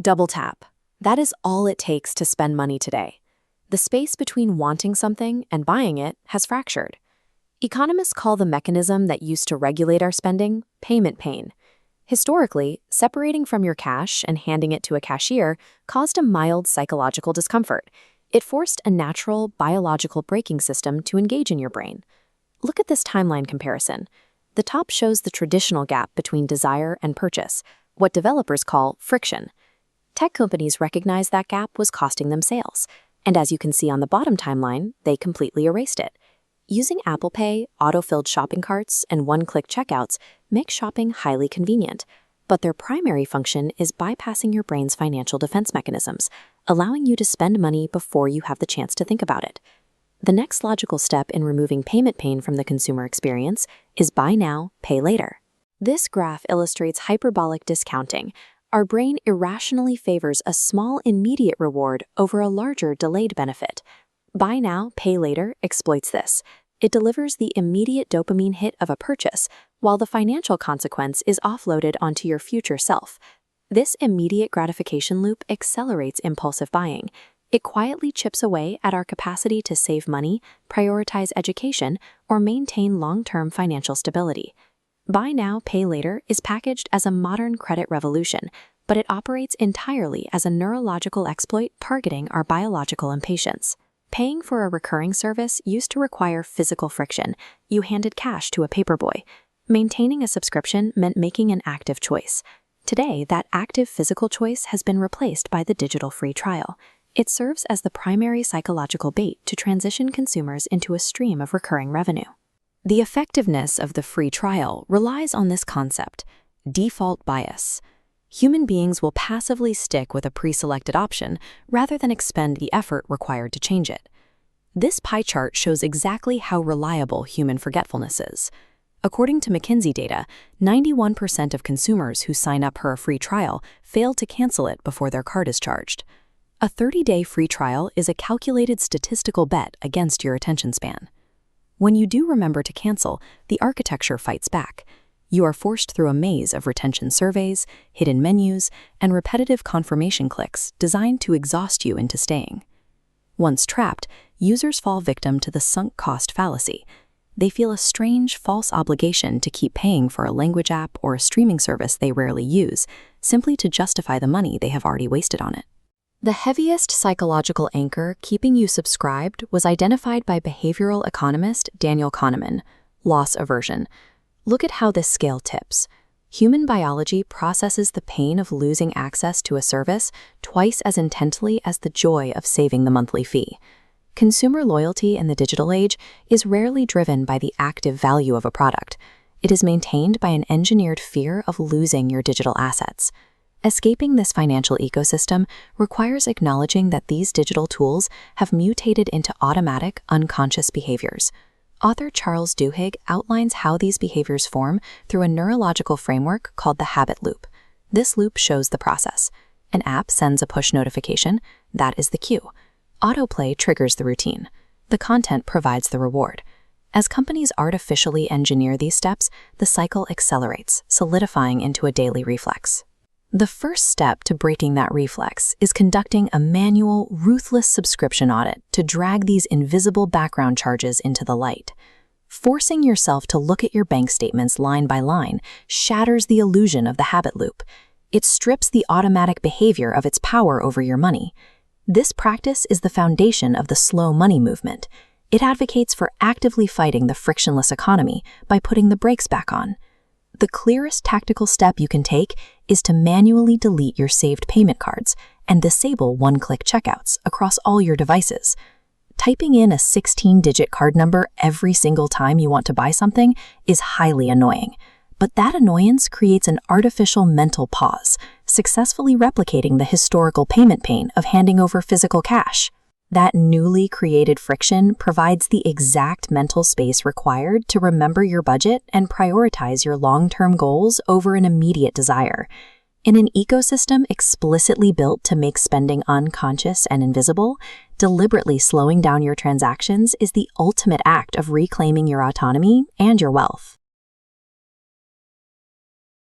Double tap. That is all it takes to spend money today. The space between wanting something and buying it has fractured. Economists call the mechanism that used to regulate our spending payment pain. Historically, separating from your cash and handing it to a cashier caused a mild psychological discomfort. It forced a natural biological braking system to engage in your brain. Look at this timeline comparison. The top shows the traditional gap between desire and purchase, what developers call friction. Tech companies recognized that gap was costing them sales, and as you can see on the bottom timeline, they completely erased it. Using Apple Pay, auto-filled shopping carts, and one-click checkouts make shopping highly convenient, but their primary function is bypassing your brain's financial defense mechanisms, allowing you to spend money before you have the chance to think about it. The next logical step in removing payment pain from the consumer experience is buy now, pay later. This graph illustrates hyperbolic discounting. Our brain irrationally favors a small immediate reward over a larger delayed benefit. Buy now, pay later exploits this. It delivers the immediate dopamine hit of a purchase, while the financial consequence is offloaded onto your future self. This immediate gratification loop accelerates impulsive buying. It quietly chips away at our capacity to save money, prioritize education, or maintain long-term financial stability. Buy now, pay later is packaged as a modern credit revolution, but it operates entirely as a neurological exploit targeting our biological impatience. Paying for a recurring service used to require physical friction. You handed cash to a paperboy. Maintaining a subscription meant making an active choice. Today, that active physical choice has been replaced by the digital free trial. It serves as the primary psychological bait to transition consumers into a stream of recurring revenue. The effectiveness of the free trial relies on this concept: default bias. Human beings will passively stick with a pre-selected option rather than expend the effort required to change it. This pie chart shows exactly how reliable human forgetfulness is. According to McKinsey data, 91% of consumers who sign up for a free trial fail to cancel it before their card is charged. A 30-day free trial is a calculated statistical bet against your attention span. When you do remember to cancel, the architecture fights back. You are forced through a maze of retention surveys, hidden menus, and repetitive confirmation clicks designed to exhaust you into staying. Once trapped, users fall victim to the sunk cost fallacy. They feel a strange, false obligation to keep paying for a language app or a streaming service they rarely use, simply to justify the money they have already wasted on it. The heaviest psychological anchor keeping you subscribed was identified by behavioral economist Daniel Kahneman: loss aversion. Look at how this scale tips. Human biology processes the pain of losing access to a service twice as intently as the joy of saving the monthly fee. Consumer loyalty in the digital age is rarely driven by the active value of a product. It is maintained by an engineered fear of losing your digital assets. Escaping this financial ecosystem requires acknowledging that these digital tools have mutated into automatic, unconscious behaviors. Author Charles Duhigg outlines how these behaviors form through a neurological framework called the habit loop. This loop shows the process. An app sends a push notification. That is the cue. Autoplay triggers the routine. The content provides the reward. As companies artificially engineer these steps, the cycle accelerates, solidifying into a daily reflex. The first step to breaking that reflex is conducting a manual, ruthless subscription audit to drag these invisible background charges into the light. Forcing yourself to look at your bank statements line by line shatters the illusion of the habit loop. It strips the automatic behavior of its power over your money. This practice is the foundation of the slow money movement. It advocates for actively fighting the frictionless economy by putting the brakes back on. The clearest tactical step you can take is to manually delete your saved payment cards and disable one-click checkouts across all your devices. Typing in a 16-digit card number every single time you want to buy something is highly annoying, but that annoyance creates an artificial mental pause, successfully replicating the historical payment pain of handing over physical cash. That newly created friction provides the exact mental space required to remember your budget and prioritize your long-term goals over an immediate desire. In an ecosystem explicitly built to make spending unconscious and invisible, deliberately slowing down your transactions is the ultimate act of reclaiming your autonomy and your wealth.